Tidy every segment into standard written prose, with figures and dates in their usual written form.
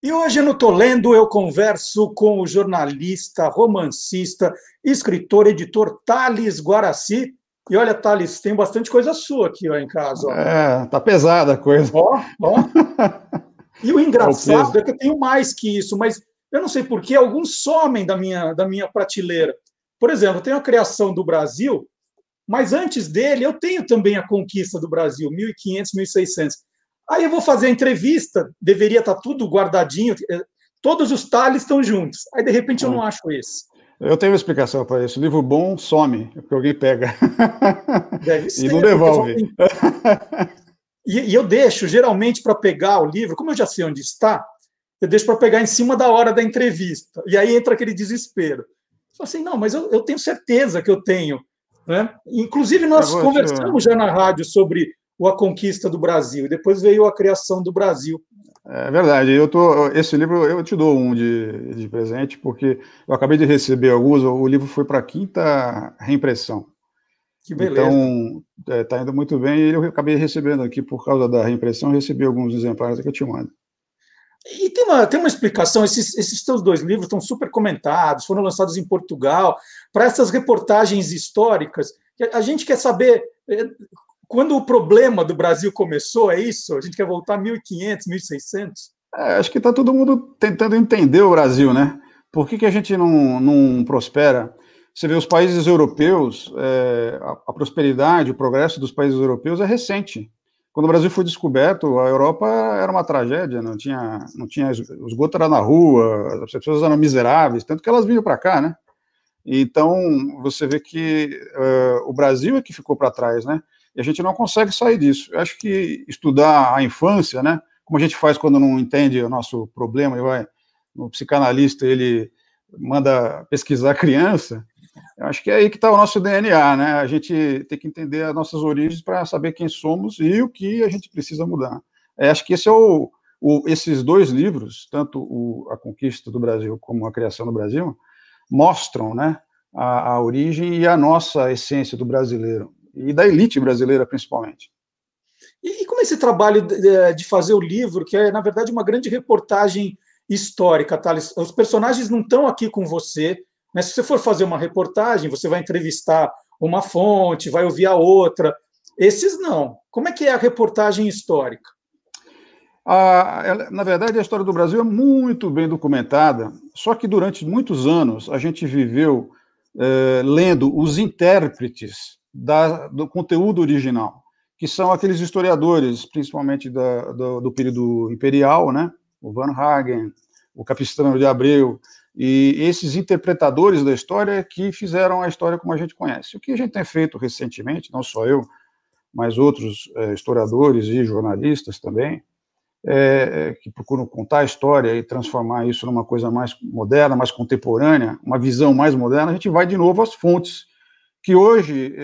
E hoje no Tô Lendo eu converso com o jornalista, romancista, escritor, editor Thales Guaraci. E olha, Thales, tem bastante coisa sua aqui ó, em casa. Ó. Tá pesada a coisa. Ó. E o É o engraçado peso. é que eu tenho mais que isso, mas eu não sei por que alguns somem da minha prateleira. Por exemplo, eu tenho a criação do Brasil, mas antes dele eu tenho também a conquista do Brasil, 1500, 1600. Aí eu vou fazer a entrevista, deveria estar tudo guardadinho, todos os talhes estão juntos. Aí, de repente, eu não acho esse. Eu tenho uma explicação para isso. Livro bom some, porque alguém pega Deve e não ser, porque devolve. e eu deixo, geralmente, para pegar o livro, como eu já sei onde está, eu deixo para pegar em cima da hora da entrevista. E aí entra aquele desespero. Eu falo assim, não, mas eu tenho certeza que eu tenho. Né? Inclusive, nós conversamos já na rádio sobre A Conquista do Brasil, e depois veio a criação do Brasil. É verdade. Esse livro eu te dou um de presente, porque eu acabei de receber alguns. O livro foi para a quinta reimpressão. Que beleza. Então, está indo muito bem. E eu acabei recebendo aqui, por causa da reimpressão, eu recebi alguns exemplares que eu te mando. E tem uma explicação, esses teus dois livros estão super comentados, foram lançados em Portugal, para essas reportagens históricas. A gente quer saber quando o problema do Brasil começou, é isso? A gente quer voltar a 1500, 1600? Acho que está todo mundo tentando entender o Brasil, né? Por que a gente não prospera? Você vê os países europeus, a prosperidade, o progresso dos países europeus é recente. Quando o Brasil foi descoberto, a Europa era uma tragédia, não tinha o esgoto era na rua, as pessoas eram miseráveis, tanto que elas vinham para cá, né? Então, você vê que o Brasil é que ficou para trás, né? E a gente não consegue sair disso. Eu acho que estudar a infância, né? Como a gente faz quando não entende o nosso problema, e vai no psicanalista, ele manda pesquisar a criança. Eu acho que é aí que está o nosso DNA, né? A gente tem que entender as nossas origens para saber quem somos e o que a gente precisa mudar. Acho que esse é esses dois livros, tanto A Conquista do Brasil como A Criação do Brasil, mostram, né, a origem e a nossa essência do brasileiro, e da elite brasileira, principalmente. E como é esse trabalho de fazer o livro, que é, na verdade, uma grande reportagem histórica, Thales? Os personagens não estão aqui com você, né? Se você for fazer uma reportagem, você vai entrevistar uma fonte, vai ouvir a outra. Esses não. Como é que é a reportagem histórica? Na verdade, a história do Brasil é muito bem documentada, só que durante muitos anos a gente viveu lendo os intérpretes do conteúdo original, que são aqueles historiadores, principalmente do período imperial, né? O Van Hagen, o Capistrano de Abreu, e esses interpretadores da história que fizeram a história como a gente conhece. O que a gente tem feito recentemente, não só eu, mas outros historiadores e jornalistas também, que procuram contar a história e transformar isso numa coisa mais moderna, mais contemporânea, uma visão mais moderna, a gente vai de novo às fontes, que hoje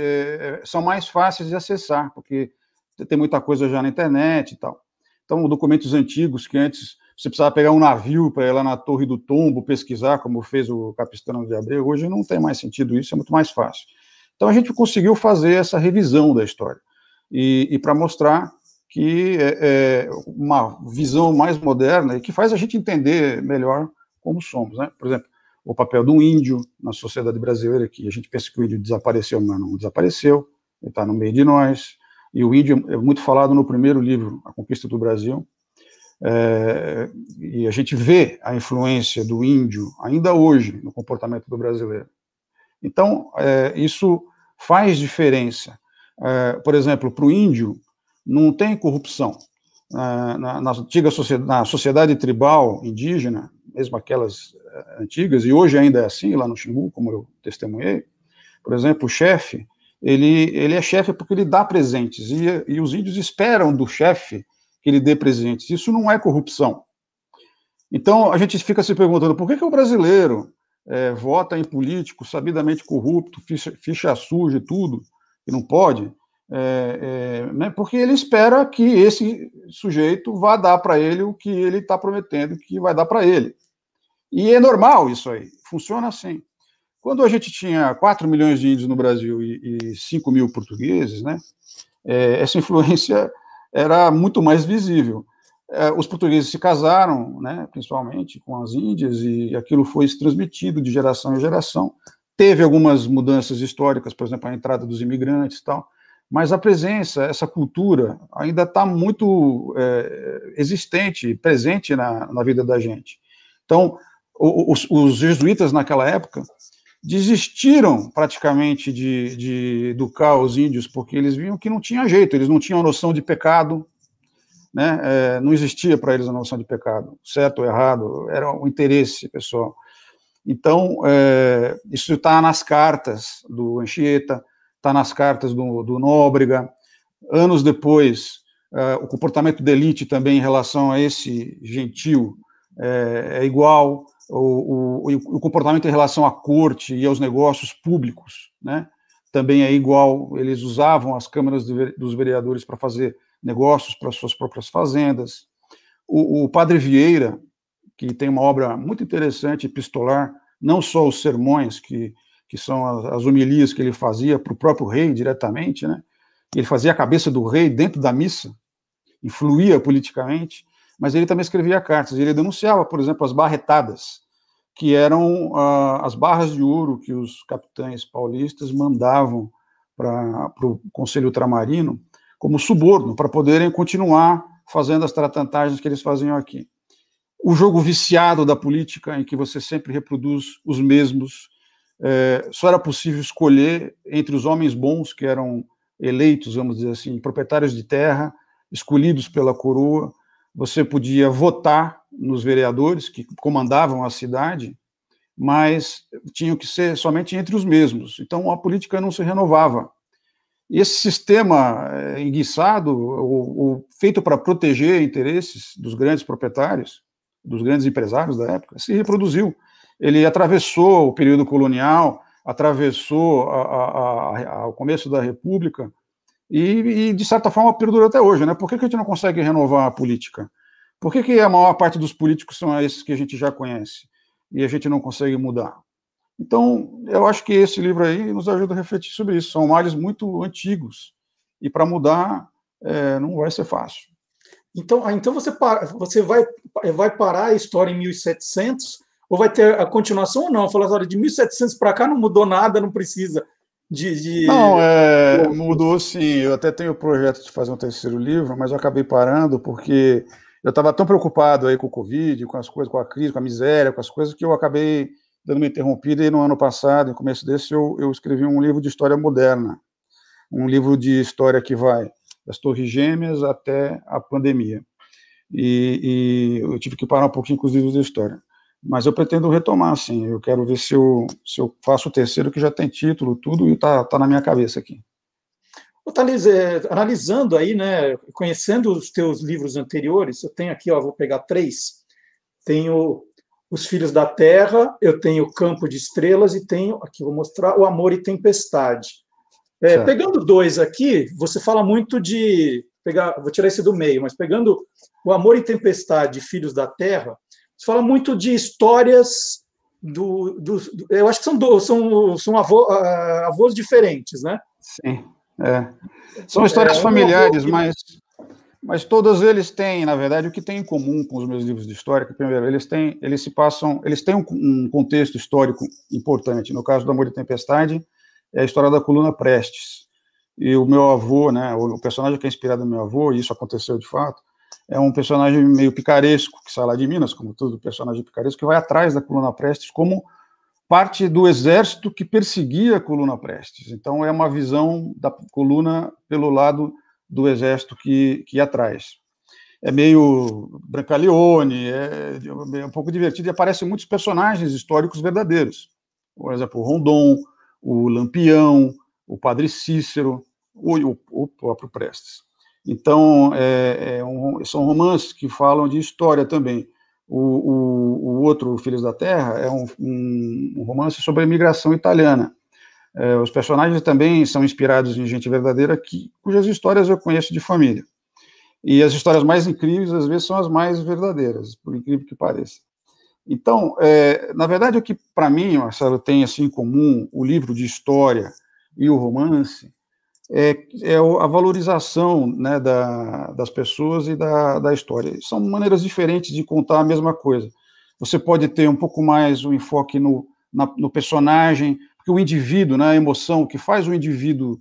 são mais fáceis de acessar, porque tem muita coisa já na internet e tal. Então, documentos antigos que antes você precisava pegar um navio para ir lá na Torre do Tombo pesquisar, como fez o Capistrano de Abreu, hoje não tem mais sentido isso, é muito mais fácil. Então, a gente conseguiu fazer essa revisão da história, e para mostrar que é uma visão mais moderna e que faz a gente entender melhor como somos, né? Por exemplo, o papel do índio na sociedade brasileira, que a gente pensa que o índio desapareceu, mas não desapareceu, ele está no meio de nós, e o índio é muito falado no primeiro livro, A Conquista do Brasil, e a gente vê a influência do índio ainda hoje no comportamento do brasileiro. Então, isso faz diferença. Por exemplo, para o índio, não tem corrupção. Na antiga sociedade tribal indígena, mesmo aquelas antigas, e hoje ainda é assim, lá no Xingu, como eu testemunhei, por exemplo, o chefe, ele é chefe porque ele dá presentes, e os índios esperam do chefe que ele dê presentes. Isso não é corrupção. Então, a gente fica se perguntando, por que o brasileiro vota em político sabidamente corrupto, ficha suja e tudo, que não pode, né, porque ele espera que esse sujeito vá dar para ele o que ele está prometendo que vai dar para ele. E é normal isso aí, funciona assim. Quando a gente tinha 4 milhões de índios no Brasil e 5 mil portugueses, né, essa influência era muito mais visível. os portugueses se casaram, né, principalmente com as índias, e aquilo foi se transmitido de geração em geração. Teve algumas mudanças históricas, por exemplo, a entrada dos imigrantes e tal, mas a presença, essa cultura, ainda está muito existente, presente na vida da gente. Então, os jesuítas, naquela época, desistiram praticamente de educar os índios, porque eles viam que não tinha jeito, eles não tinham noção de pecado, né? Não existia para eles a noção de pecado, certo ou errado, era o interesse pessoal. Então, isso está nas cartas do Anchieta, está nas cartas do Nóbrega. Anos depois, o comportamento da elite também em relação a esse gentil é igual, o comportamento em relação à corte e aos negócios públicos, né, também é igual. Eles usavam as câmaras dos vereadores para fazer negócios para suas próprias fazendas. O padre Vieira, que tem uma obra muito interessante, epistolar, não só os sermões, que são as homilias que ele fazia para o próprio rei diretamente, né? Ele fazia a cabeça do rei dentro da missa, influía politicamente, mas ele também escrevia cartas. Ele denunciava, por exemplo, as barretadas, que eram as barras de ouro que os capitães paulistas mandavam para o Conselho Ultramarino como suborno, para poderem continuar fazendo as tratantagens que eles faziam aqui. O jogo viciado da política, em que você sempre reproduz os mesmos, só era possível escolher entre os homens bons, que eram eleitos, vamos dizer assim, proprietários de terra, escolhidos pela coroa. Você podia votar nos vereadores que comandavam a cidade, mas tinham que ser somente entre os mesmos. Então, a política não se renovava. E esse sistema enguiçado, feito para proteger interesses dos grandes proprietários, dos grandes empresários da época, se reproduziu. Ele atravessou o período colonial, atravessou o começo da República e, de certa forma, perdura até hoje, né? Por que a gente não consegue renovar a política? Por que a maior parte dos políticos são esses que a gente já conhece e a gente não consegue mudar? Então, eu acho que esse livro aí nos ajuda a refletir sobre isso. São males muito antigos e, para mudar, não vai ser fácil. Então você vai parar a história em 1700, ou vai ter a continuação ou não? Falar, olha, de 1700 para cá não mudou nada, não precisa de... Não, mudou sim. Eu até tenho o projeto de fazer um terceiro livro, mas eu acabei parando porque eu estava tão preocupado aí com o Covid, com as coisas, com a crise, com a miséria, com as coisas, que eu acabei dando uma interrompida, e no ano passado, no começo desse, eu escrevi um livro de história moderna, um livro de história que vai das Torres Gêmeas até a pandemia. E eu tive que parar um pouquinho com os livros de história. Mas eu pretendo retomar, sim. Eu quero ver se eu faço o terceiro, que já tem título, tudo, e está na minha cabeça aqui. Thales, analisando aí, né, conhecendo os teus livros anteriores, eu tenho aqui, ó, vou pegar 3. Tenho Os Filhos da Terra, eu tenho Campo de Estrelas e tenho, aqui vou mostrar, O Amor e Tempestade. Pegando 2 aqui, você fala muito de... vou tirar esse do meio, mas pegando O Amor e Tempestade e Filhos da Terra, você fala muito de histórias eu acho que são avós diferentes, né? Sim, são histórias familiares, mas todos eles têm, na verdade, o que tem em comum com os meus livros de história, que, primeiro, eles têm um contexto histórico importante. No caso do Amor e Tempestade, é a história da coluna Prestes. E o meu avô, né, o personagem que é inspirado no meu avô, e isso aconteceu de fato, é um personagem meio picaresco, que sai lá de Minas, como todo personagem picaresco, que vai atrás da coluna Prestes como parte do exército que perseguia a coluna Prestes. Então, é uma visão da coluna pelo lado do exército que ia atrás. É meio Brancaleone, é um pouco divertido, e aparecem muitos personagens históricos verdadeiros. Por exemplo, o Rondon, o Lampião, o Padre Cícero, o próprio Prestes. Então, são romances que falam de história também. O outro, Filhos da Terra, é um romance sobre a imigração italiana. Os personagens também são inspirados em gente verdadeira, cujas histórias eu conheço de família. E as histórias mais incríveis, às vezes, são as mais verdadeiras, por incrível que pareça. Então, na verdade, o que, para mim, Marcelo, tem assim, em comum o livro de história e o romance a valorização, né, das pessoas e da história. São maneiras diferentes de contar a mesma coisa. Você pode ter um pouco mais o enfoque no personagem, porque o indivíduo, né, a emoção, o que faz o indivíduo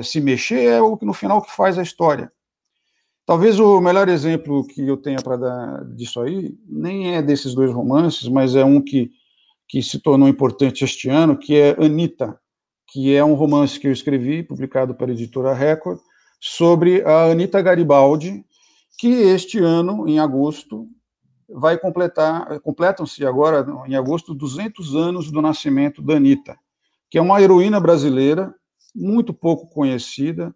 se mexer é o que, no final, que faz a história. Talvez o melhor exemplo que eu tenha para dar disso aí, nem é desses dois romances, mas é um que se tornou importante este ano, que é Anita, que é um romance que eu escrevi, publicado pela editora Record, sobre a Anita Garibaldi, que este ano, em agosto, completam-se agora, em agosto, 200 anos do nascimento da Anita, que é uma heroína brasileira, muito pouco conhecida,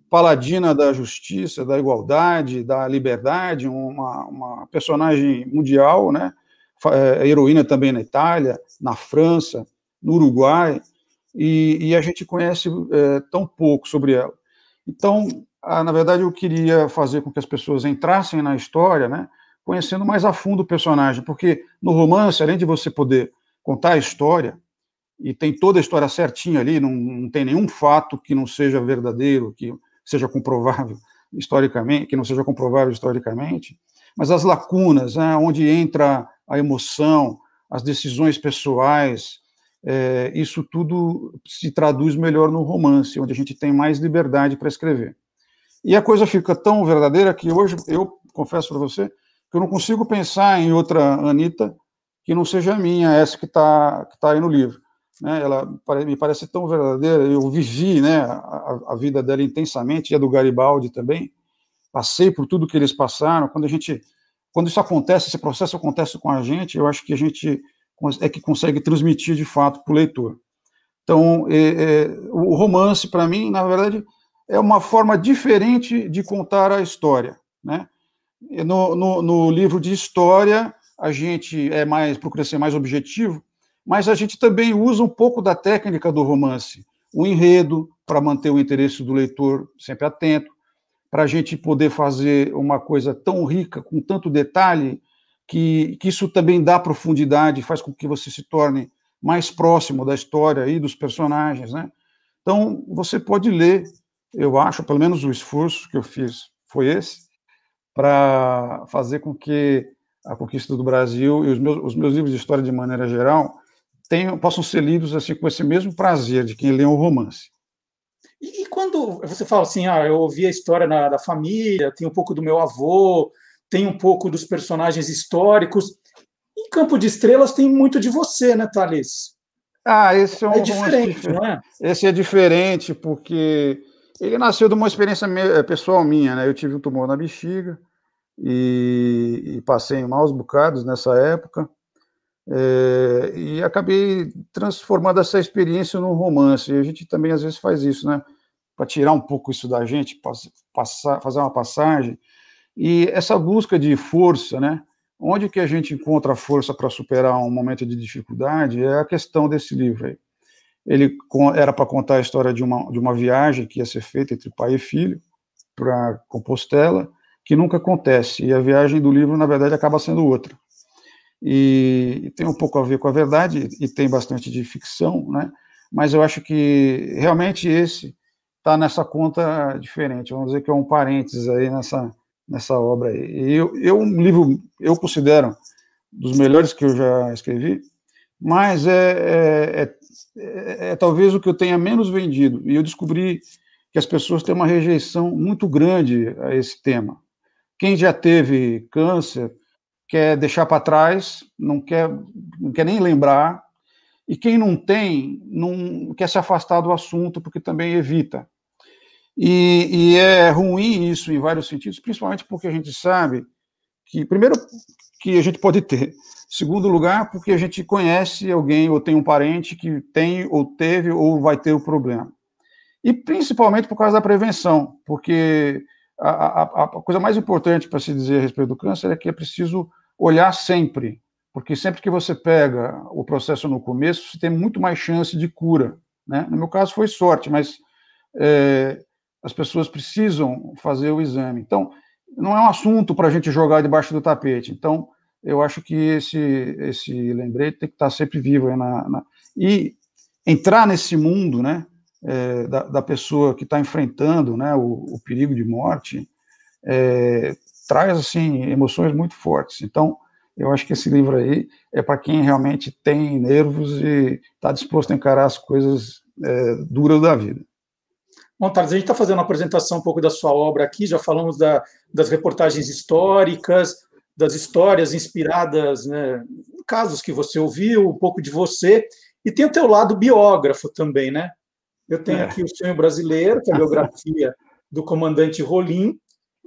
paladina da justiça, da igualdade, da liberdade, uma personagem mundial, né? Heroína também na Itália, na França, no Uruguai, e a gente conhece tão pouco sobre ela. Então, na verdade, eu queria fazer com que as pessoas entrassem na história, né, conhecendo mais a fundo o personagem, porque no romance, além de você poder contar a história, e tem toda a história certinha ali, não tem nenhum fato que não seja verdadeiro, que seja comprovável historicamente, que não seja comprovável historicamente, mas as lacunas, né, onde entra a emoção, as decisões pessoais, isso tudo se traduz melhor no romance, onde a gente tem mais liberdade para escrever. E a coisa fica tão verdadeira que hoje, eu confesso para você, que eu não consigo pensar em outra Anita que não seja a minha, essa que tá aí no livro. Né? Ela me parece tão verdadeira, eu vivi, né, a vida dela intensamente, e a do Garibaldi também, passei por tudo que eles passaram. Quando isso acontece, esse processo acontece com a gente, eu acho que a gente que consegue transmitir de fato para o leitor. Então, o romance, para mim, na verdade, é uma forma diferente de contar a história. Né? No livro de história, a gente procura ser mais objetivo, mas a gente também usa um pouco da técnica do romance, o enredo, para manter o interesse do leitor sempre atento, para a gente poder fazer uma coisa tão rica, com tanto detalhe, que isso também dá profundidade, faz com que você se torne mais próximo da história e dos personagens. Né? Então, você pode ler, eu acho, pelo menos o esforço que eu fiz foi esse, para fazer com que a Conquista do Brasil e os meus livros de história, de maneira geral, possam ser lidos assim, com esse mesmo prazer de quem lê um romance. E quando você fala assim, eu ouvi a história da família, tem um pouco do meu avô, tem um pouco dos personagens históricos, em Campo de Estrelas tem muito de você, né, Thalys? Esse é um diferente, não é? Esse é diferente porque ele nasceu de uma experiência pessoal minha, né? Eu tive um tumor na bexiga e passei maus bocados nessa época, e acabei transformando essa experiência num romance. E a gente também às vezes faz isso, né? Para tirar um pouco isso da gente, fazer uma passagem. E essa busca de força, né? Onde que a gente encontra força para superar um momento de dificuldade é a questão desse livro aí. Ele era para contar a história de uma viagem que ia ser feita entre pai e filho para Compostela, que nunca acontece, e a viagem do livro, na verdade, acaba sendo outra. E tem um pouco a ver com a verdade, e tem bastante de ficção, né? Mas eu acho que realmente esse está nessa conta diferente, vamos dizer que é um parênteses aí nessa obra aí. E um livro, eu considero dos melhores que eu já escrevi, mas talvez o que eu tenha menos vendido. E eu descobri que as pessoas têm uma rejeição muito grande a esse tema. Quem já teve câncer quer deixar para trás, não quer nem lembrar, e quem não tem, não quer se afastar do assunto, porque também evita. E é ruim isso em vários sentidos, principalmente porque a gente sabe que, primeiro, que a gente pode ter. Segundo lugar, porque a gente conhece alguém ou tem um parente que tem ou teve ou vai ter o problema. E principalmente por causa da prevenção, porque a coisa mais importante para se dizer a respeito do câncer é que é preciso olhar sempre, porque sempre que você pega o processo no começo, você tem muito mais chance de cura. Né? No meu caso foi sorte, mas as pessoas precisam fazer o exame. Então, não é um assunto para a gente jogar debaixo do tapete. Então, eu acho que esse lembrete tem que estar sempre vivo. E entrar nesse mundo, né, da pessoa que está enfrentando, né, o perigo de morte, traz assim emoções muito fortes. Então, eu acho que esse livro aí é para quem realmente tem nervos e está disposto a encarar as coisas duras da vida. Bom, Thales, a gente está fazendo uma apresentação um pouco da sua obra aqui, já falamos das reportagens históricas, das histórias inspiradas, né, em casos que você ouviu, um pouco de você, e tem o teu lado biógrafo também, né? Eu tenho aqui O Sonho Brasileiro, que é a biografia do comandante Rolim,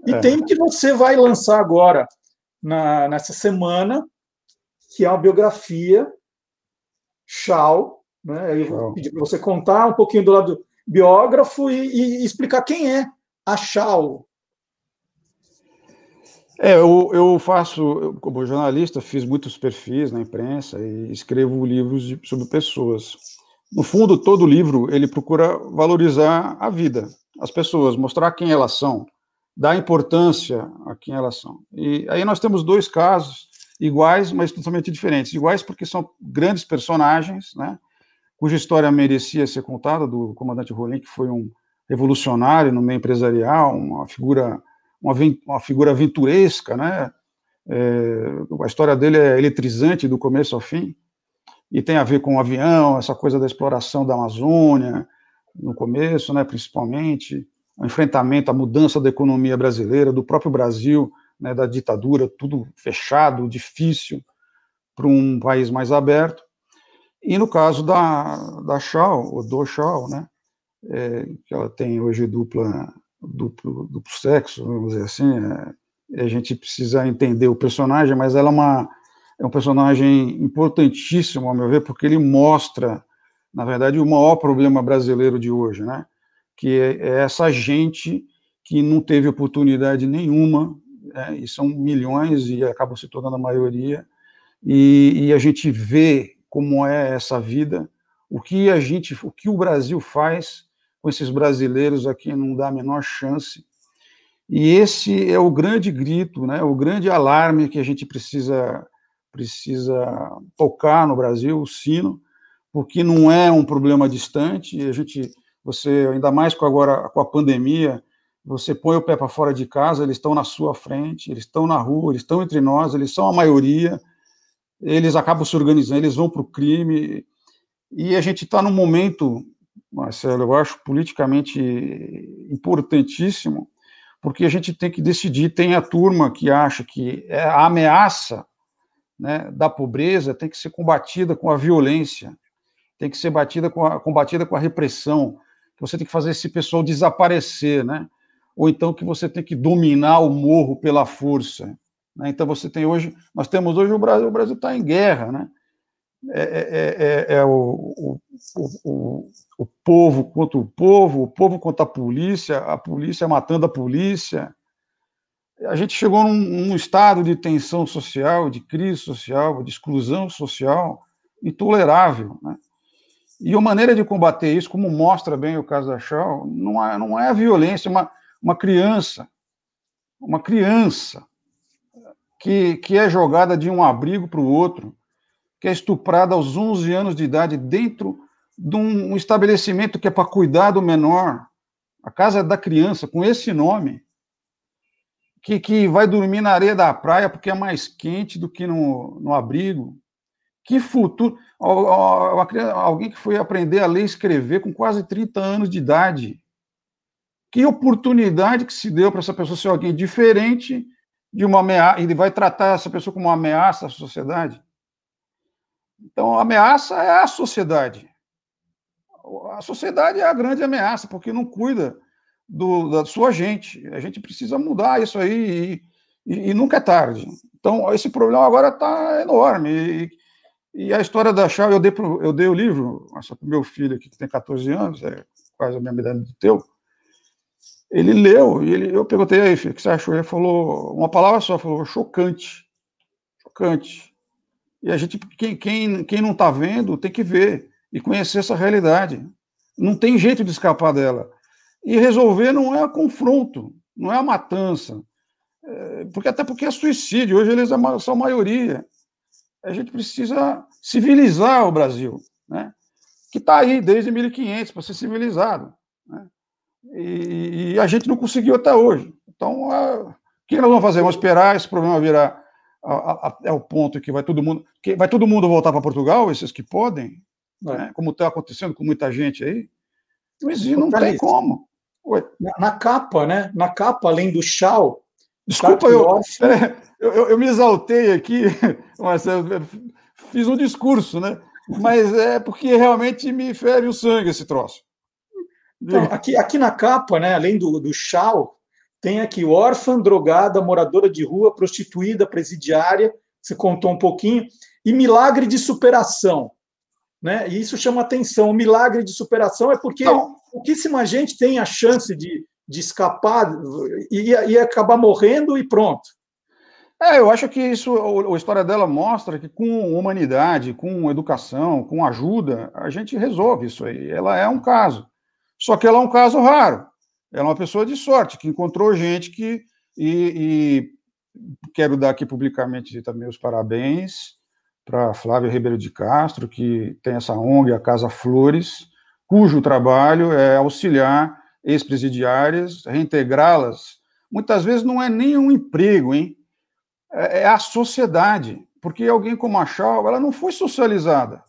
e tem o que você vai lançar agora, nessa semana, que é uma biografia, Chau, né? Eu vou pedir para você contar um pouquinho do lado biógrafo e explicar quem é a Chau. Eu faço, como jornalista, fiz muitos perfis na imprensa e escrevo livros sobre pessoas. No fundo, todo livro, ele procura valorizar a vida, as pessoas, mostrar quem elas são, dar importância a quem elas são. E aí nós temos dois casos iguais, mas totalmente diferentes. Iguais porque são grandes personagens, né, cuja história merecia ser contada, do comandante Rolim, que foi um revolucionário no meio empresarial, uma figura aventuresca, né? A história dele é eletrizante do começo ao fim, e tem a ver com o avião, essa coisa da exploração da Amazônia, no começo, né, principalmente, o enfrentamento, a mudança da economia brasileira, do próprio Brasil, né, da ditadura, tudo fechado, difícil, para um país mais aberto. E no caso da Chau, ou do Chau, né, que ela tem hoje duplo sexo, vamos dizer assim, a gente precisa entender o personagem, mas ela é um personagem importantíssimo, ao meu ver, porque ele mostra, na verdade, o maior problema brasileiro de hoje, né? Que é essa gente que não teve oportunidade nenhuma, e são milhões e acabam se tornando a maioria, e a gente vê como é essa vida, o que o Brasil faz com esses brasileiros aqui não dá a menor chance. E esse é o grande grito, né, o grande alarme que a gente precisa tocar no Brasil, o sino, porque não é um problema distante. Você, ainda mais agora com a pandemia, você põe o pé para fora de casa, eles estão na sua frente, eles estão na rua, eles estão entre nós, eles são a maioria, eles acabam se organizando, eles vão para o crime, e a gente está num momento, Marcelo, eu acho politicamente importantíssimo, porque a gente tem que decidir. Tem a turma que acha que a ameaça, né, da pobreza tem que ser combatida com a violência, tem que ser combatida com a repressão, que você tem que fazer esse pessoal desaparecer, né? Ou então que você tem que dominar o morro pela força, né? Então nós temos hoje o Brasil está em guerra, né? O povo contra o povo contra a polícia matando a polícia. A gente chegou num estado de tensão social, de crise social, de exclusão social intolerável, né? E a maneira de combater isso, como mostra bem o caso da Chau, não é a violência, uma criança que é jogada de um abrigo para o outro, que é estuprada aos 11 anos de idade dentro de um estabelecimento que é para cuidar do menor, a casa da criança, com esse nome, que vai dormir na areia da praia porque é mais quente do que no abrigo. Que futuro! Alguém que foi aprender a ler e escrever com quase 30 anos de idade. Que oportunidade que se deu para essa pessoa ser alguém diferente de uma ameaça, e ele vai tratar essa pessoa como uma ameaça à sociedade. Então, a ameaça é a sociedade. A sociedade é a grande ameaça, porque não cuida da sua gente. A gente precisa mudar isso aí e nunca é tarde. Então, esse problema agora está enorme. E a história da Chau, eu dei o livro para o meu filho aqui, que tem 14 anos, é quase a mesma idade do teu. Ele leu, eu perguntei aí, filho, o que você achou? Ele falou uma palavra só, falou chocante. Chocante. E a gente, quem não está vendo, tem que ver e conhecer essa realidade. Não tem jeito de escapar dela. E resolver não é confronto, não é a matança. Até porque é suicídio, hoje eles são a maioria. A gente precisa civilizar o Brasil, né? que está aí desde 1500 para ser civilizado, né? E a gente não conseguiu até hoje. Então, o que nós vamos fazer? Vamos esperar esse problema virar até o ponto que vai todo mundo voltar para Portugal, esses que podem, né? Como está acontecendo com muita gente aí. Não tem como. Oi. Na capa, né? Na capa, além do Shaw. Desculpa, eu me exaltei aqui, Marcelo, fiz um discurso, né? Mas é porque realmente me fere o sangue esse troço. Então, aqui na capa, né, além do Shaw, tem aqui órfã, drogada, moradora de rua, prostituída, presidiária, você contou um pouquinho, e milagre de superação. Né? E isso chama atenção. O milagre de superação é porque pouquíssima gente tem a chance de escapar e acabar morrendo e pronto. Eu acho que isso, a história dela mostra que com humanidade, com educação, com ajuda, a gente resolve isso aí. Ela é um caso. Só que ela é um caso raro. Ela é uma pessoa de sorte, que encontrou gente que... E quero dar aqui publicamente também os parabéns para Flávia Ribeiro de Castro, que tem essa ONG, a Casa Flores, cujo trabalho é auxiliar ex-presidiárias, reintegrá-las. Muitas vezes não é nem um emprego, hein? É a sociedade, porque alguém como a Shaw, ela não foi socializada.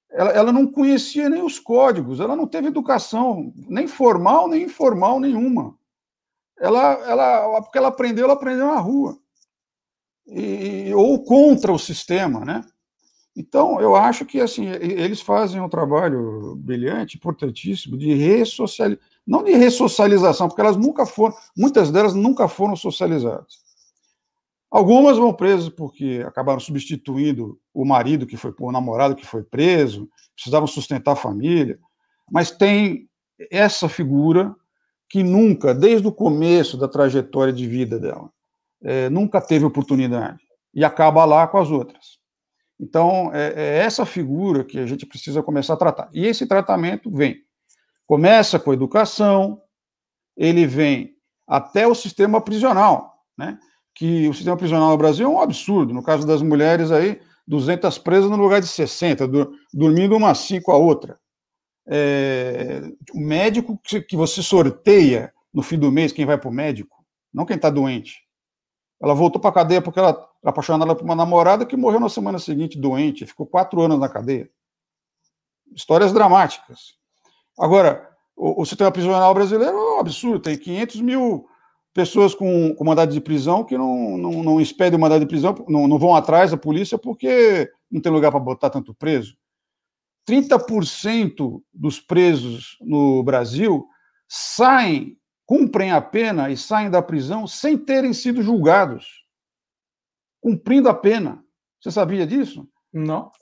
Ela não conhecia nem os códigos, ela não teve educação, nem formal, nem informal nenhuma. Porque ela aprendeu na rua. Ou contra o sistema, né? Então, eu acho que assim, eles fazem um trabalho brilhante, importantíssimo, de ressocialização, não de ressocialização, porque muitas delas nunca foram socializadas. Algumas vão presas porque acabaram substituindo o marido que foi, o namorado que foi preso, precisavam sustentar a família, mas tem essa figura que nunca, desde o começo da trajetória de vida dela, nunca teve oportunidade e acaba lá com as outras. Então, é essa figura que a gente precisa começar a tratar. E esse tratamento começa com a educação, ele vem até o sistema prisional, né? Que o sistema prisional no Brasil é um absurdo. No caso das mulheres, aí, 200 presas no lugar de 60, dormindo uma assim com a outra. O médico que você sorteia no fim do mês, quem vai para o médico, não quem está doente. Ela voltou para a cadeia porque ela era apaixonada por uma namorada que morreu na semana seguinte doente, ficou 4 anos na cadeia. Histórias dramáticas. Agora, o sistema prisional brasileiro é um absurdo, tem 500 mil pessoas com mandado de prisão que não expedem o mandado de prisão, não vão atrás da polícia porque não tem lugar para botar tanto preso. 30% dos presos no Brasil cumprem a pena e saem da prisão sem terem sido julgados, cumprindo a pena. Você sabia disso? Não.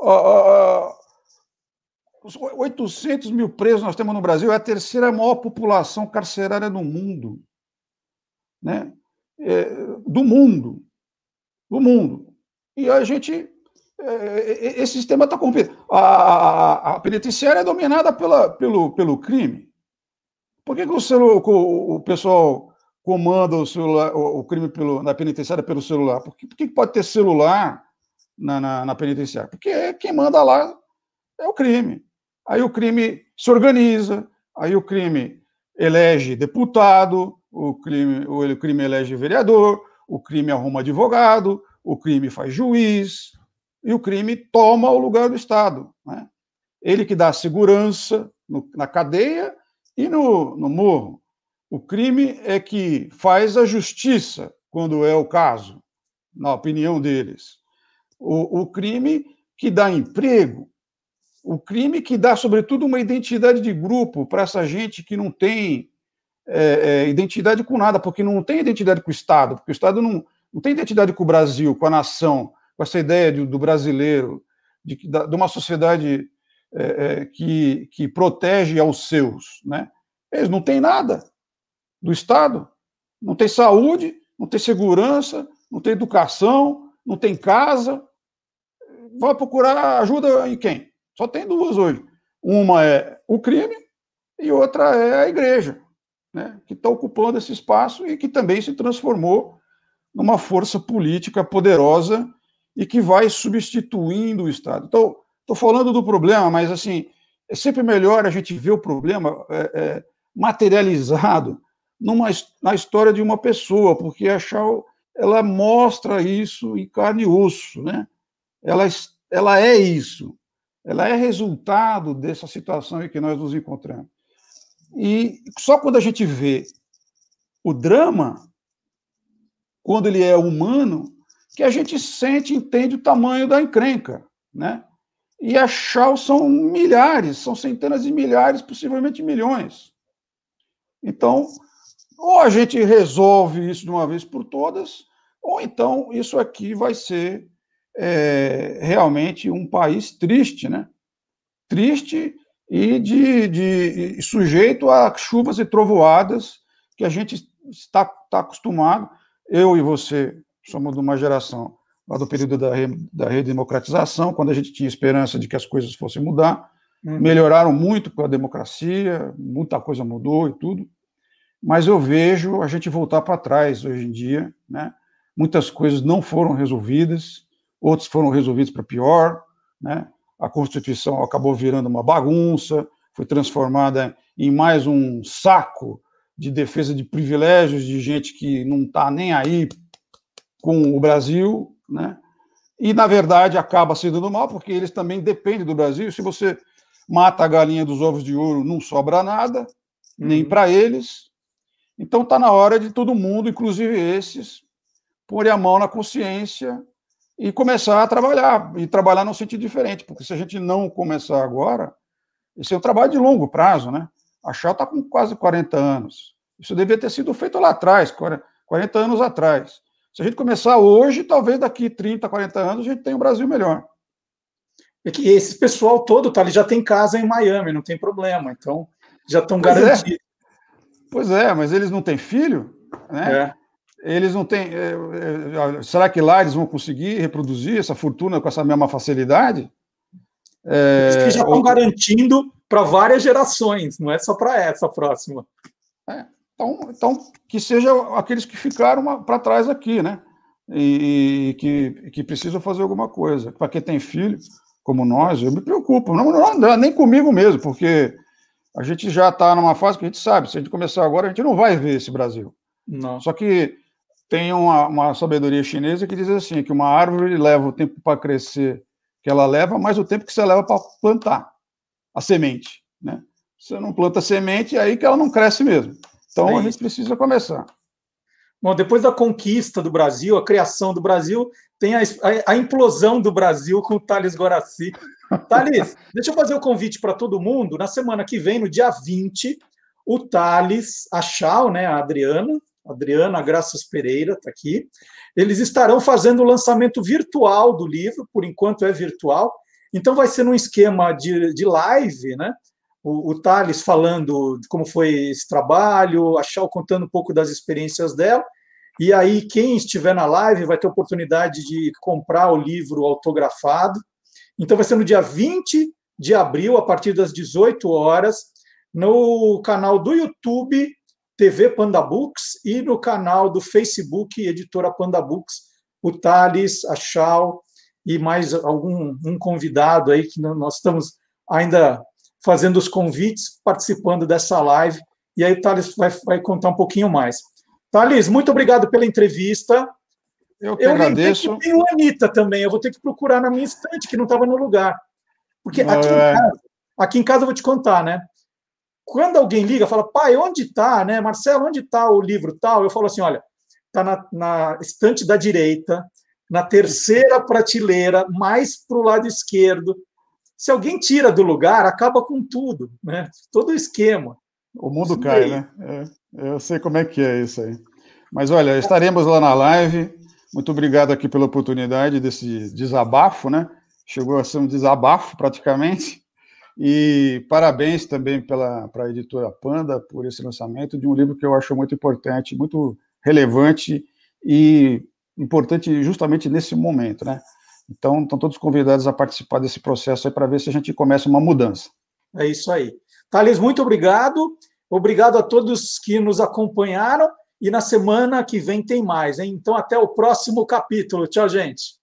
Os 800 mil presos nós temos no Brasil, é a terceira maior população carcerária do mundo. Né? Do mundo. E a gente... esse sistema está corrompido. A penitenciária é dominada pelo crime. Por que o pessoal comanda o crime na penitenciária pelo celular? Por que pode ter celular na penitenciária? Porque quem manda lá é o crime. Aí o crime se organiza, aí o crime elege deputado, o crime elege vereador, o crime arruma advogado, o crime faz juiz, e o crime toma o lugar do Estado. Né? Ele que dá segurança na cadeia e no morro. O crime é que faz a justiça, quando é o caso, na opinião deles. O crime que dá emprego, o crime que dá, sobretudo, uma identidade de grupo para essa gente que não tem identidade com nada, porque não tem identidade com o Estado, porque o Estado não tem identidade com o Brasil, com a nação, com essa ideia do brasileiro, de uma sociedade que protege aos seus. Né? Eles não têm nada do Estado, não tem saúde, não tem segurança, não tem educação, não tem casa. Vai procurar ajuda em quem? Só tem duas hoje. Uma é o crime e outra é a igreja, né, que está ocupando esse espaço e que também se transformou numa força política poderosa e que vai substituindo o Estado. Então, estou falando do problema, mas assim, é sempre melhor a gente ver o problema materializado na história de uma pessoa, porque a Shaw, ela mostra isso em carne e osso, né? Ela é isso, ela é resultado dessa situação em que nós nos encontramos. E só quando a gente vê o drama, quando ele é humano, que a gente sente, entende o tamanho da encrenca, né? E a Shaw são milhares, são centenas de milhares, possivelmente milhões. Então, ou a gente resolve isso de uma vez por todas, ou então isso aqui vai ser realmente um país triste, né? Triste e sujeito a chuvas e trovoadas que a gente está acostumado. Eu e você somos de uma geração lá do período da redemocratização, quando a gente tinha esperança de que as coisas fossem mudar. Melhoraram muito com a democracia, muita coisa mudou e tudo, mas eu vejo a gente voltar para trás hoje em dia, né? Muitas coisas não foram resolvidas, outras foram resolvidas para pior, né? A Constituição acabou virando uma bagunça, foi transformada em mais um saco de defesa de privilégios de gente que não está nem aí com o Brasil, né? E, na verdade, acaba se dando mal, porque eles também dependem do Brasil. Se você mata a galinha dos ovos de ouro, não sobra nada, nem para eles. Então, está na hora de todo mundo, inclusive esses, pôr a mão na consciência e começar a trabalhar, e trabalhar num sentido diferente, porque se a gente não começar agora, esse é um trabalho de longo prazo, né? A Shaw está com quase 40 anos. Isso devia ter sido feito lá atrás, 40 anos atrás. Se a gente começar hoje, talvez daqui 30, 40 anos, a gente tenha um Brasil melhor. É que esse pessoal todo, tá, ele já tem casa em Miami, não tem problema, então já estão garantidos. Pois é, mas eles não têm filho, né? Eles não têm. Será que lá eles vão conseguir reproduzir essa fortuna com essa mesma facilidade? Eles que já estão garantindo para várias gerações, não é só para essa próxima. Então, que sejam aqueles que ficaram para trás aqui, né? E que precisam fazer alguma coisa. Para quem tem filho, como nós, eu me preocupo. Não, nem comigo mesmo, porque a gente já está numa fase que a gente sabe, se a gente começar agora, a gente não vai ver esse Brasil. Não. Só que tem uma sabedoria chinesa que diz assim, que uma árvore leva o tempo para crescer que ela leva, mais o tempo que você leva para plantar a semente, né? Você não planta semente, é aí que ela não cresce mesmo. Então, a gente precisa começar. Bom, depois da conquista do Brasil, a criação do Brasil, tem a implosão do Brasil com o Thales Guaraci. Thales, deixa eu fazer o convite para todo mundo. Na semana que vem, no dia 20, o Thales, a Shaw, né, a Adriana Graças Pereira, está aqui. Eles estarão fazendo o lançamento virtual do livro, por enquanto é virtual. Então, vai ser num esquema de live, né? O Thales falando de como foi esse trabalho, a Shaw contando um pouco das experiências dela, e aí quem estiver na live vai ter a oportunidade de comprar o livro autografado. Então vai ser no dia 20 de abril, a partir das 18 horas, no canal do YouTube, TV Panda Books, e no canal do Facebook, Editora Panda Books, o Thales, a Shaw e mais um convidado aí, que nós estamos ainda fazendo os convites, participando dessa live, e aí o Thales vai contar um pouquinho mais. Thales, muito obrigado pela entrevista. Eu agradeço. Que tem o Anitta também, eu vou ter que procurar na minha estante, que não estava no lugar. Porque aqui em casa eu vou te contar, né? Quando alguém liga, fala, pai, onde está, né? Marcelo, onde está o livro tal? Eu falo assim, olha, está na estante da direita, na terceira prateleira, mais para o lado esquerdo. Se alguém tira do lugar, acaba com tudo, né? Todo o esquema. O mundo cai, né? Eu sei como é que é isso aí. Mas, olha, estaremos lá na live. Muito obrigado aqui pela oportunidade desse desabafo, né? Chegou a ser um desabafo, praticamente. E parabéns também para a editora Panda por esse lançamento de um livro que eu acho muito importante, muito relevante e importante justamente nesse momento, né? Então, estão todos convidados a participar desse processo aí para ver se a gente começa uma mudança. É isso aí. Thales, muito obrigado. Obrigado a todos que nos acompanharam. E na semana que vem tem mais, hein? Então, até o próximo capítulo. Tchau, gente.